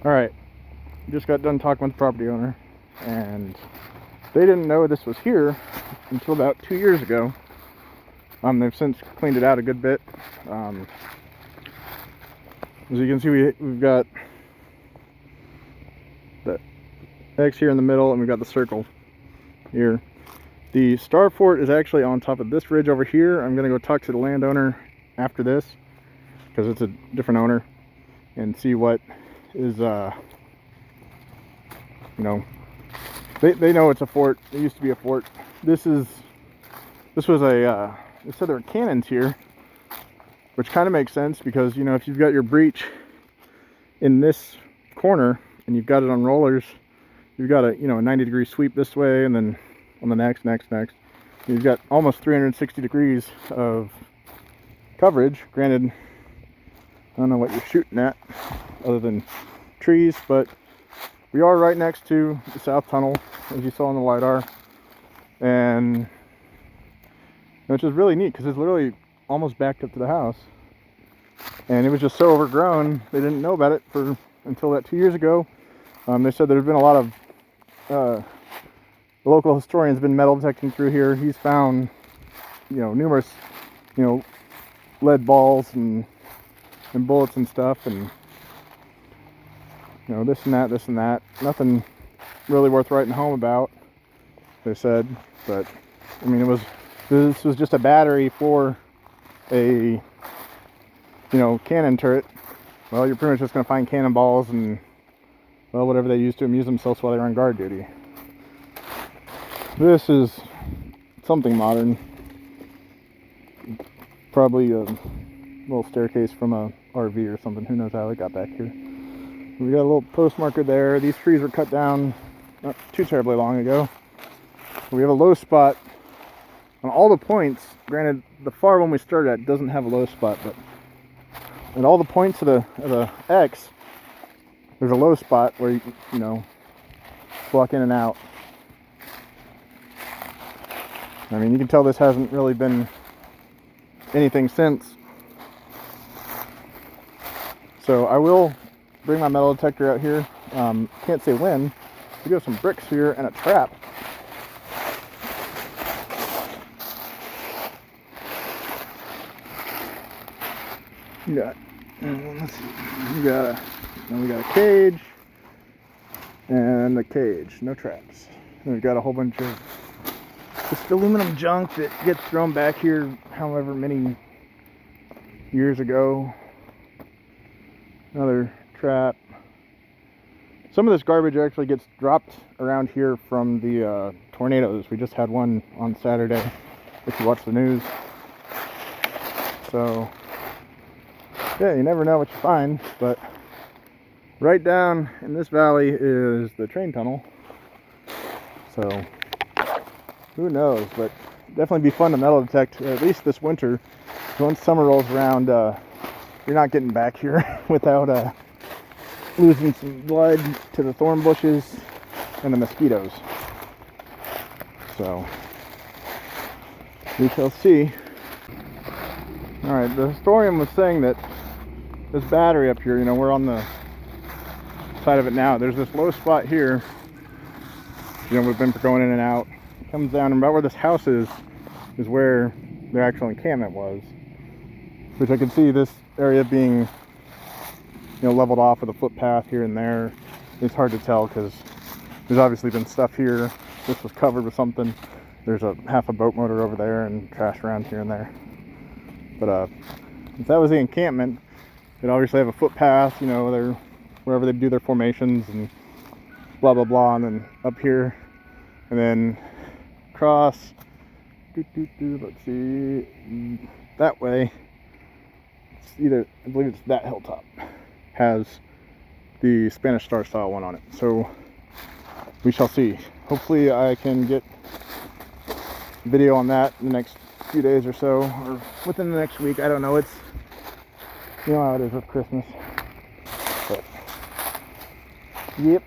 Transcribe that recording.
Alright, just got done talking with the property owner, and they didn't know this was here until about 2 years ago. They've since cleaned it out a good bit. As you can see, we've got the X here in the middle, and we've got the circle here. The star fort is actually on top of this ridge over here. I'm gonna go talk to the landowner after this, because it's a different owner, and see what is they know it's a fort. It used to be a fort. This was a they said there were cannons here, which kind of makes sense, because if you've got your breach in this corner and you've got it on rollers, you've got a 90-degree sweep this way, and then on the next, you've got almost 360 degrees of coverage. Granted, I don't know what you're shooting at other than trees, but we are right next to the south tunnel, as you saw in the lidar, and which is really neat because it's literally almost backed up to the house, and it was just so overgrown they didn't know about it until that 2 years ago. They said there's been a lot of the local historian's been metal detecting through here. He's found numerous lead balls and bullets and stuff, and this and that. Nothing really worth writing home about, they said. But I mean, this was just a battery for a cannon turret. Well, you're pretty much just going to find cannonballs and, well, whatever they used to amuse themselves while they were on guard duty. This is something modern. Probably a little staircase from a RV or something. Who knows how it got back here. We got a little post marker there. These trees were cut down not too terribly long ago. We have a low spot on all the points. Granted, the far one we started at doesn't have a low spot, but at all the points of the X, there's a low spot where you walk in and out. I mean, you can tell this hasn't really been anything since. So I will bring my metal detector out here. Can't say when. We got some bricks here and a trap. Let's see. We got a cage and a cage. No traps. And we've got a whole bunch of just aluminum junk that gets thrown back here however many years ago. Another trap. Some of this garbage actually gets dropped around here from the tornadoes. We just had one on Saturday, if you watch the news. So yeah, you never know what you find. But right down in this valley is the train tunnel. So who knows, but definitely be fun to metal detect, at least this winter. Once summer rolls around, you're not getting back here without losing some blood to the thorn bushes and the mosquitoes. So we shall see. Alright, the historian was saying that this battery up here, we're on the side of it now. There's this low spot here. We've been going in and out. It comes down, and about where this house is where the actual encampment was. Which I can see this area being leveled off with a footpath here and there. It's hard to tell because there's obviously been stuff here. This was covered with something. There's half a boat motor over there and trash around here and there. But if that was the encampment, they'd obviously have a footpath, wherever they do their formations and blah blah blah, and then up here, and then across. Let's see, that way. I believe it's that hilltop has the Spanish Star style one on it. So we shall see. Hopefully I can get video on that in the next few days or so, or within the next week. I don't know. It's how it is with Christmas. But yep.